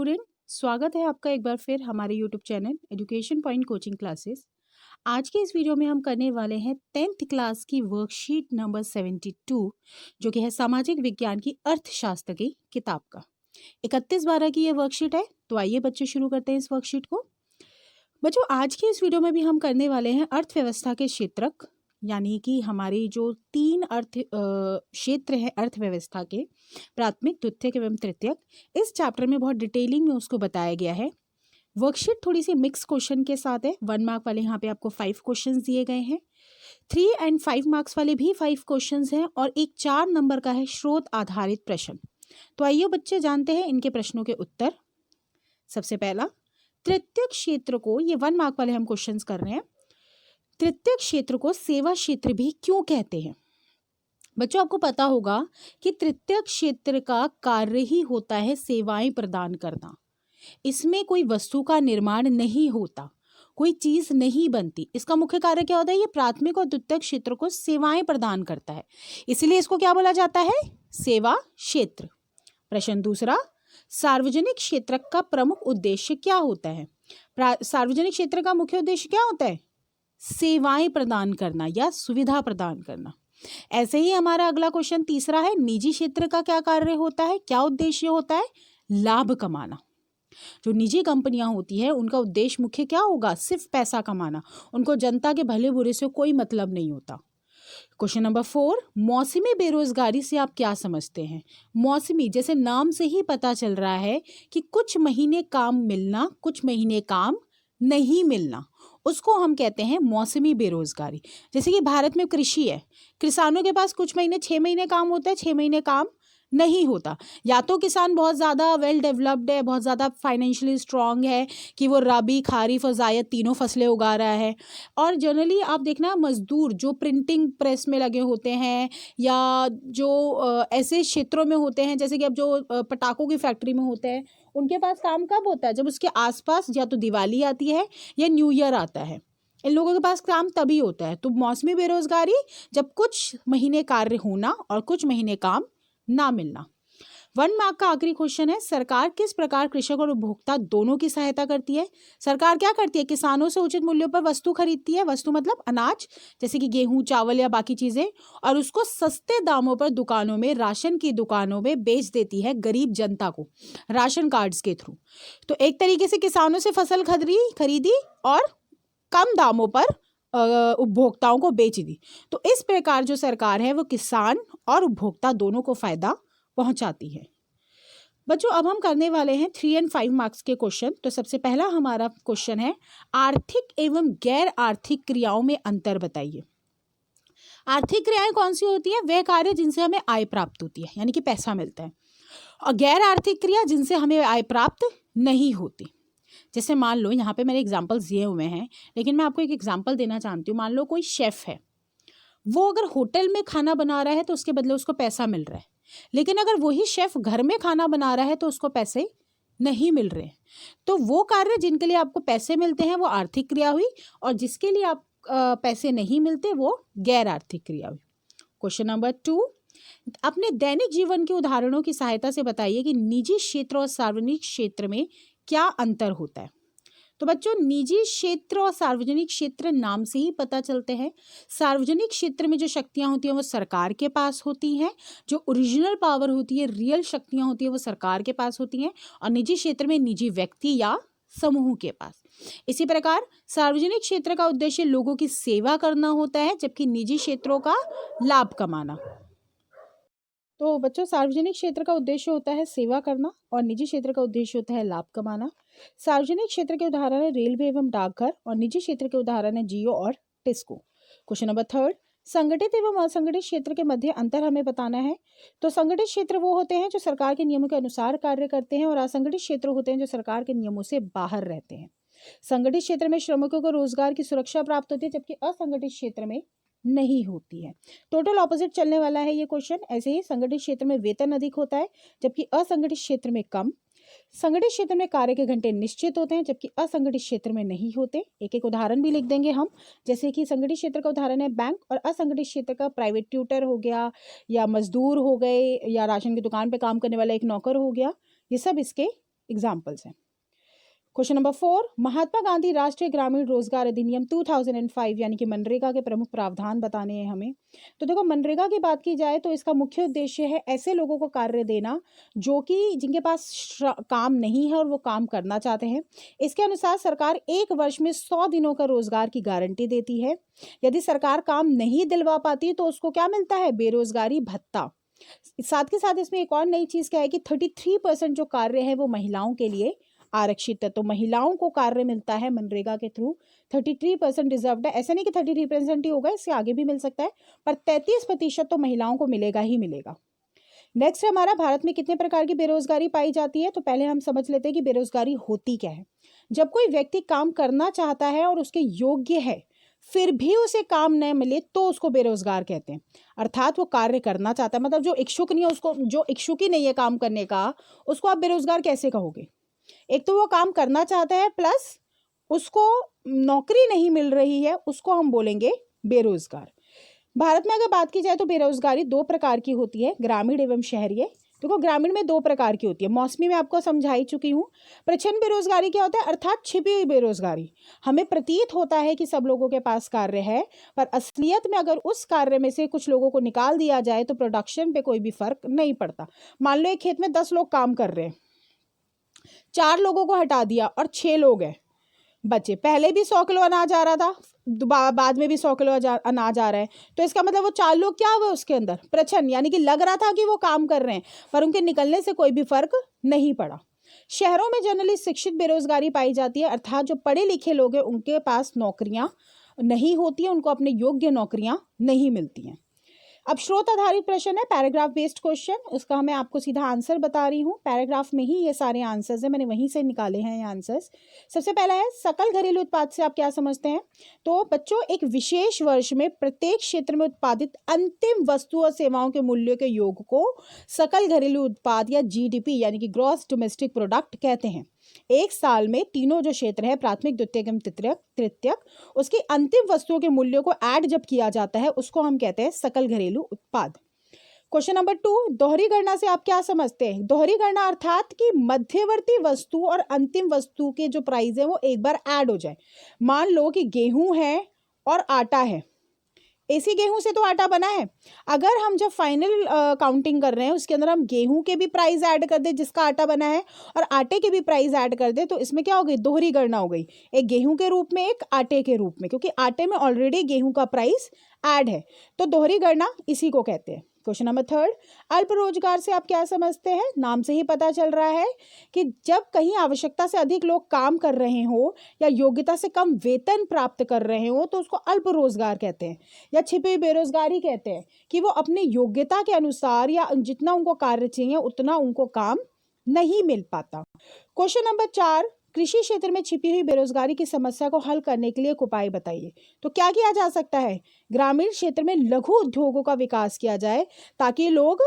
Student, स्वागत है आपका एक बार फिर हमारे YouTube channel education point coaching classes. आज के इस वीडियो में हम करने वाले हैं 10th क्लास की वर्कशीट नंबर 72, जो कि है सामाजिक विज्ञान की अर्थशास्त्र की किताब का 31/12 की ये वर्कशीट है। तो आइए बच्चों शुरू करते हैं इस वर्कशीट को। बच्चों, आज की इस वीडियो में भी हम करने वाले हैं अर्थव्यवस्था के क्षेत्रक, यानी कि हमारी जो 3 क्षेत्र है अर्थव्यवस्था के, प्राथमिक, द्वितीयक एवं तृतीयक। इस चैप्टर में बहुत डिटेलिंग में उसको बताया गया है। वर्कशीट थोड़ी सी मिक्स क्वेश्चन के साथ है। 1 मार्क वाले यहाँ पे आपको 5 क्वेश्चन दिए गए हैं, 3 और 5 मार्क्स वाले भी 5 क्वेश्चन हैं, और एक 4 नंबर का है स्रोत आधारित प्रश्न। तो आइए बच्चे जानते हैं इनके प्रश्नों के उत्तर। सबसे पहला, तृतीयक क्षेत्र को, ये 1 मार्क वाले हम क्वेश्चन कर रहे हैं, तृतीयक क्षेत्र को सेवा क्षेत्र भी क्यों कहते हैं? बच्चों, आपको पता होगा कि तृतीयक क्षेत्र का कार्य ही होता है सेवाएं प्रदान करना। इसमें कोई वस्तु का निर्माण नहीं होता, कोई चीज नहीं बनती। इसका मुख्य कार्य क्या होता है? ये प्राथमिक और द्वितीयक क्षेत्र को सेवाएं प्रदान करता है, इसलिए इसको क्या बोला जाता है? सेवा क्षेत्र। प्रश्न दूसरा, सार्वजनिक क्षेत्र का प्रमुख उद्देश्य क्या होता है? सार्वजनिक क्षेत्र का मुख्य उद्देश्य क्या होता है? सेवाएं प्रदान करना या सुविधा प्रदान करना। ऐसे ही हमारा अगला क्वेश्चन तीसरा है, निजी क्षेत्र का क्या कार्य होता है, क्या उद्देश्य होता है? लाभ कमाना। जो निजी कंपनियां होती है उनका उद्देश्य मुख्य क्या होगा? सिर्फ पैसा कमाना। उनको जनता के भले बुरे से कोई मतलब नहीं होता। क्वेश्चन नंबर 4, मौसमी बेरोजगारी से आप क्या समझते हैं? मौसमी, जैसे नाम से ही पता चल रहा है कि कुछ महीने काम मिलना, कुछ महीने काम नहीं मिलना, उसको हम कहते हैं मौसमी बेरोजगारी। जैसे कि भारत में कृषि है, किसानों के पास कुछ महीने 6 महीने काम होता है, 6 महीने काम नहीं होता। या तो किसान बहुत ज़्यादा वेल डेवलप्ड है, बहुत ज़्यादा फाइनेंशियली स्ट्रांग है कि वो रबी, खारिफ और जायद तीनों फसलें उगा रहा है। और जनरली आप देखना, मजदूर जो प्रिंटिंग प्रेस में लगे होते हैं या जो ऐसे क्षेत्रों में होते हैं, जैसे कि अब जो पटाखों की फैक्ट्री में होते हैं, उनके पास काम कब होता है? जब उसके आसपास या तो दिवाली आती है या न्यू ईयर आता है। इन लोगों के पास काम तभी होता है। तो मौसमी बेरोजगारी, जब कुछ महीने कार्य होना और कुछ महीने काम ना मिलना। 1 मार्क का आखिरी क्वेश्चन है, सरकार किस प्रकार कृषक और उपभोक्ता दोनों की सहायता करती है? सरकार क्या करती है? किसानों से उचित मूल्यों पर वस्तु खरीदती है, वस्तु मतलब अनाज, जैसे कि गेहूं, चावल या बाकी चीजें, और उसको सस्ते दामों पर दुकानों में, राशन की दुकानों में बेच देती है गरीब जनता को, राशन कार्ड्स के थ्रू। तो एक तरीके से किसानों से फसल खरीदी और कम दामों पर उपभोक्ताओं को बेच दी। तो इस प्रकार जो सरकार है वो किसान और उपभोक्ता दोनों को फायदा पहुंचाती है। बच्चों, अब हम करने वाले हैं 3 और 5 मार्क्स के क्वेश्चन। तो सबसे पहला हमारा क्वेश्चन है, आर्थिक एवं गैर आर्थिक क्रियाओं में अंतर बताइए। आर्थिक क्रियाएं कौन सी होती है? वह कार्य जिनसे हमें आय प्राप्त होती है, यानी कि पैसा मिलता है। और गैर आर्थिक क्रिया जिनसे हमें आय प्राप्त नहीं होती। जैसे मान लो, यहाँ पे मेरे एग्जाम्पल्स दिए हुए हैं, लेकिन मैं आपको एक एग्जाम्पल देना चाहती हूँ। मान लो कोई शेफ है, वो अगर होटल में खाना बना रहा है तो उसके बदले उसको पैसा मिल रहा है, लेकिन अगर वही शेफ घर में खाना बना रहा है तो उसको पैसे नहीं मिल रहे। तो वो कार्य जिनके लिए आपको पैसे मिलते हैं वो आर्थिक क्रिया हुई, और जिसके लिए आप पैसे नहीं मिलते वो गैर आर्थिक क्रिया हुई। क्वेश्चन नंबर 2, अपने दैनिक जीवन के उदाहरणों की सहायता से बताइए कि निजी क्षेत्र और सार्वजनिक क्षेत्र में क्या अंतर होता है। तो बच्चों, निजी क्षेत्र और सार्वजनिक क्षेत्र नाम से ही पता चलते हैं। सार्वजनिक क्षेत्र में जो शक्तियां होती हैं वो सरकार के पास होती हैं, जो ओरिजिनल पावर होती है, रियल शक्तियां होती हैं वो सरकार के पास होती हैं, और निजी क्षेत्र में निजी व्यक्ति या समूह के पास। इसी प्रकार सार्वजनिक क्षेत्र का उद्देश्य लोगों की सेवा करना होता है, जबकि निजी क्षेत्रों का लाभ कमाना। तो बच्चों, सार्वजनिक क्षेत्र का उद्देश्य होता है सेवा करना और निजी क्षेत्र का उद्देश्य होता है लाभ कमाना। सार्वजनिक क्षेत्र के उदाहरण है रेलवे एवं डाकघर, और निजी क्षेत्र के उदाहरण है जियो और टिस्को। क्वेश्चन नंबर 3, संगठित एवं असंगठित क्षेत्र के मध्य अंतर हमें बताना है। तो संगठित क्षेत्र वो होते हैं जो सरकार के नियमों के अनुसार कार्य करते हैं, और असंगठित क्षेत्र होते हैं जो सरकार के नियमों से बाहर रहते हैं। संगठित क्षेत्र में श्रमिकों को रोजगार की सुरक्षा प्राप्त होती है, जबकि असंगठित क्षेत्र में नहीं होती है। टोटल ऑपोजिट चलने वाला है ये क्वेश्चन। ऐसे ही संगठित क्षेत्र में वेतन अधिक होता है, जबकि असंगठित क्षेत्र में कम। संगठित क्षेत्र में कार्य के घंटे निश्चित होते हैं, जबकि असंगठित क्षेत्र में नहीं होते। एक एक उदाहरण भी लिख देंगे हम, जैसे कि संगठित क्षेत्र का उदाहरण है बैंक, और असंगठित क्षेत्र का प्राइवेट ट्यूटर हो गया, या मजदूर हो गए, या राशन की दुकान पे काम करने वाला एक नौकर हो गया। ये सब इसके एग्जाम्पल्स हैं। क्वेश्चन नंबर 4, महात्मा गांधी राष्ट्रीय ग्रामीण रोजगार अधिनियम 2005 यानी कि मनरेगा के प्रमुख प्रावधान बताने हैं हमें। तो देखो, मनरेगा की बात की जाए तो इसका मुख्य उद्देश्य है ऐसे लोगों को कार्य देना जो कि जिनके पास काम नहीं है और वो काम करना चाहते हैं। इसके अनुसार सरकार 1 वर्ष में 100 दिनों का रोजगार की गारंटी देती है। यदि सरकार काम नहीं दिलवा पाती तो उसको क्या मिलता है? बेरोजगारी भत्ता। साथ के साथ इसमें एक और नई चीज क्या है कि 33% जो कार्य है वो महिलाओं के लिए आरक्षित है। तो महिलाओं को कार्य मिलता है मनरेगा के थ्रू। 33% रिजर्व्ड है। ऐसा नहीं कि 33% ही होगा, इससे आगे भी मिल सकता है, पर 33% तो महिलाओं को मिलेगा ही मिलेगा। नेक्स्ट हमारा, भारत में कितने प्रकार की बेरोजगारी पाई जाती है? तो पहले हम समझ लेते हैं कि बेरोजगारी होती क्या है। जब कोई व्यक्ति काम करना चाहता है और उसके योग्य है फिर भी उसे काम न मिले तो उसको बेरोजगार कहते हैं। अर्थात वो कार्य करना चाहता है, मतलब जो इच्छुक नहीं है, उसको जो इच्छुक ही नहीं है काम करने का, उसको आप बेरोजगार कैसे कहोगे? एक तो वो काम करना चाहता है प्लस उसको नौकरी नहीं मिल रही है, उसको हम बोलेंगे बेरोजगार। भारत में अगर बात की जाए तो बेरोजगारी 2 प्रकार की होती है, ग्रामीण एवं शहरी। देखो, ग्रामीण में 2 प्रकार की होती है। मौसमी में आपको समझाई चुकी हूँ। प्रच्छन्न बेरोजगारी क्या होता है? अर्थात छिपी हुई बेरोजगारी। हमें प्रतीत होता है कि सब लोगों के पास कार्य है, पर असलियत में अगर उस कार्य में से कुछ लोगों को निकाल दिया जाए तो प्रोडक्शन पे कोई भी फर्क नहीं पड़ता। मान लो एक खेत में 10 लोग काम कर रहे हैं, 4 लोगों को हटा दिया और 6 लोग हैं बचे। पहले भी 100 किलो अनाज आ रहा था, बाद में भी 100 किलो अनाज आ रहा है, तो इसका मतलब वो 4 लोग क्या हुए उसके अंदर? प्रच्छन्न, यानी कि लग रहा था कि वो काम कर रहे हैं पर उनके निकलने से कोई भी फर्क नहीं पड़ा। शहरों में जनरली शिक्षित बेरोजगारी पाई जाती है, अर्थात जो पढ़े लिखे लोग हैं उनके पास नौकरियां नहीं होती हैं, उनको अपने योग्य नौकरियां नहीं मिलती हैं। अब स्रोत आधारित प्रश्न है, पैराग्राफ बेस्ड क्वेश्चन, उसका मैं आपको सीधा आंसर बता रही हूँ। पैराग्राफ में ही ये सारे आंसर्स हैं, मैंने वहीं से निकाले हैं ये आंसर्स। सबसे पहला है, सकल घरेलू उत्पाद से आप क्या समझते हैं? तो बच्चों, एक विशेष वर्ष में प्रत्येक क्षेत्र में उत्पादित अंतिम वस्तु और सेवाओं के मूल्य के योग को सकल घरेलू उत्पाद या जीडीपी यानी कि ग्रॉस डोमेस्टिक प्रोडक्ट कहते हैं। एक साल में तीनों जो क्षेत्र है, प्राथमिक, द्वितीयक एवं तृतीयक, उसकी अंतिम वस्तुओं के मूल्यों को ऐड जब किया जाता है उसको हम कहते हैं सकल घरेलू उत्पाद। क्वेश्चन नंबर 2, दोहरी गणना से आप क्या समझते हैं? दोहरी गणना अर्थात कि मध्यवर्ती वस्तु और अंतिम वस्तु के जो प्राइस है वो एक बार ऐड हो जाए। मान लो कि गेहूं है और आटा है, इसी गेहूं से तो आटा बना है। अगर हम जब फाइनल काउंटिंग कर रहे हैं उसके अंदर हम गेहूं के भी प्राइस ऐड कर दे जिसका आटा बना है और आटे के भी प्राइस ऐड कर दे, तो इसमें क्या हो गई? दोहरी गणना हो गई, एक गेहूं के रूप में एक आटे के रूप में, क्योंकि आटे में ऑलरेडी गेहूं का प्राइस ऐड है, तो दोहरी गणना इसी को कहते हैं। क्वेश्चन नंबर 3, अल्प रोजगार से आप क्या समझते हैं? नाम से ही पता चल रहा है कि जब कहीं आवश्यकता से अधिक लोग काम कर रहे हो या योग्यता से कम वेतन प्राप्त कर रहे हो तो उसको अल्प रोजगार कहते हैं या छिपी बेरोजगारी कहते हैं, कि वो अपनी योग्यता के अनुसार या जितना उनको कार्य चाहिए उतना उनको काम नहीं मिल पाता। क्वेश्चन नंबर 4, कृषि क्षेत्र में छिपी हुई बेरोजगारी की समस्या को हल करने के लिए एक उपाय बताइए। तो क्या किया जा सकता है? ग्रामीण क्षेत्र में लघु उद्योगों का विकास किया जाए ताकि लोग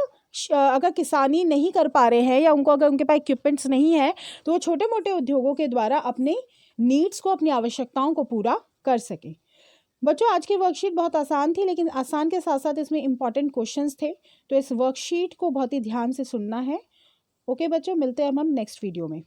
अगर किसानी नहीं कर पा रहे हैं या उनको अगर उनके पास इक्विपमेंट्स नहीं है तो वो छोटे मोटे उद्योगों के द्वारा अपने नीड्स को, अपनी आवश्यकताओं को पूरा कर सके। बच्चों, आज की वर्कशीट बहुत आसान थी, लेकिन आसान के साथ साथ इसमें इंपॉर्टेंट क्वेश्चंस थे, तो इस वर्कशीट को बहुत ही ध्यान से सुनना है। ओके बच्चों, मिलते हैं हम नेक्स्ट वीडियो में।